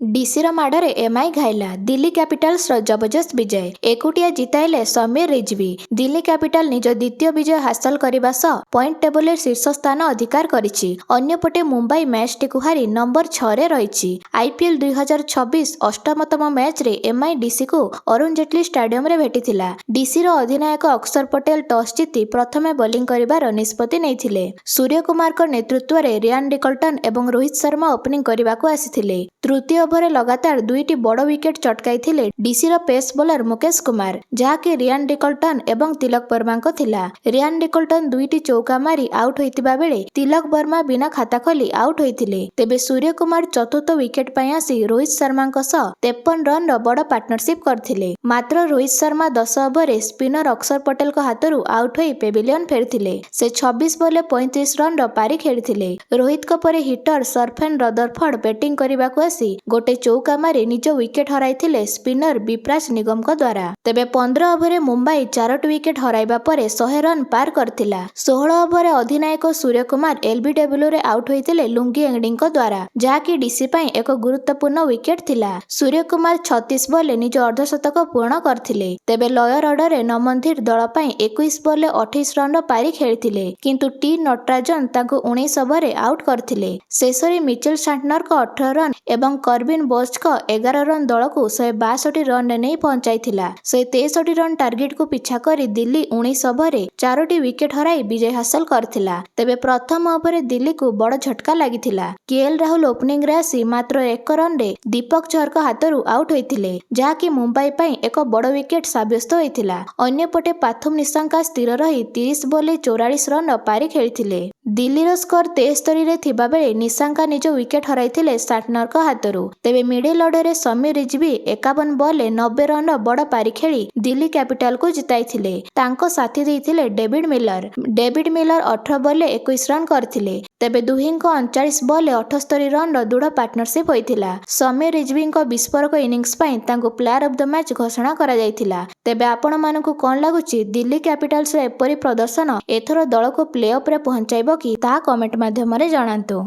DC माड़े MI घाइला Delhi Capitals जबरदस्त विजय एकुटिया जिताइले Sameer Rizvi. Delhi capital निज द्वितीय विजय हासिल करने सह पॉइंट टेबल शीर्ष स्थान अधिकार करिछि। अन्यपटे मुंबई मैच टी हारी नंबर 6 रे रहिछि। आईपीएल 2026 अष्टमतम मैच रे एमआई डीसी को अरुण जेटली स्टेडियम रे भेटिथिला। डीसी रो अधिनायक अक्षर पटेल टॉस जीति प्रथमे बॉलिंग करिबार निष्पत्ति नेइथिले। सूर्य कुमार को नेतृत्व रे रियान डिकल्टन एवं रोहित शर्मा ओपनिंग करने आसिथिले। तृतीय ओभर लगातार दुईटी बड़ विकेट चटकाई डीसी रो पेस बोलर मुकेश कुमार, जहाँकि रियान डिकल्टन एवं तिलक वर्मा को थिला। रियान डिकल्टन दुईटी चौका मारी आउट होइतिबा बेले तिलक वर्मा बिना खाता खोली आउट होइतिले। तेबे सूर्य कुमार चतुर्थ विकेट पई आसी रोहित शर्मा सह 53 रन रो बड़ पार्टनरशिप करथिले। मात्र रोहित शर्मा 10 ओभर रे स्पिनर अक्षर पटेल को हाथरू आउट होई पेविलियन फेरथिले। से 26 बॉल 35 रन रो पारी खेलिथिले। रोहित को परे हिटर सरफेन रदरफोर्ड बैटिंग करने को आसी गोटे चौका मारी निज विकेट हराइथिले स्पिनर विप्राज निगम को द्वारा। तेबे 15 ओभर मुंबई 4टी विकेट हराइबा परे 100 रन पार करथिला। 16 ओभर अधिनायक सूर्य कुमार एलबीडब्ल्यू रे आउट होइतिले लुंगी एंगडिंग को द्वारा, जहाँकि डीसी पई एक गुरुत्वपूर्ण विकेट थिला। सूर्य कुमार 36 बॉल निज अर्धशतक पूर्ण करथिले। तेबे लयर ऑर्डर रे नमनधीर दल पई 21 बॉल 28 रन पारी खेलिथिले, किंतु टी नटराजन तांको 19 ओभर आउट करथिले। शेषरे मिचेल सैंटनर को 18 रन एवं कर्बिन बोस्ट को 11 रन दल को 162 रन नहीं पहुंचाइथिला। 163 रन टार्गेट को पिछा करी दिल्ली 19 ओभर 4टी विकेट हराई विजय हासिल करथिला। तेबे प्रथम ओभर दिल्ली को बड़ झटका लागिथिला। केएल राहुल ओपनिंग रे आसी मात्र 1 रन रे दीपक चहर को हाथरू आउट होइथिले, जहाँकि मुंबई पई एक बड़ विकेट साब्यस्त होइथिला। अन्यपटे पाथुम निशंका स्थिर रही 30 बॉल 44 रन पारी खेलिथिले। दिल्ली रो स्कोर 73 रे थिबा बेले निशंका निज विकेट हराइथिले सैंटनर को हाथरू। तेबे मिडिल ऑर्डर रे समीर रिजवी 51 बॉल 90 रन बड़ पारी खेली दिल्ली कैपिटल को जिताइथिले। तांको साथी देइथिले David Miller. David Miller 18 ball 21 run करथिले। तेबे दुहिंको 39 बॉल 78 रन रो दृढ़ पार्टनरशिप होइथिला। समीर रिजवी को विस्फोरक इनिंग्स पई तांको प्लेयर ऑफ द मैच घोषणा करा जाइथिला। तेबे आपण मानकु कोन लागुची दिल्ली कैपिटल्स रे एपरी प्रदर्शन एथरो दल को प्ले ऑफ रे पहुंचाइबो कि ता कमेंट माध्यम रे जणांतु।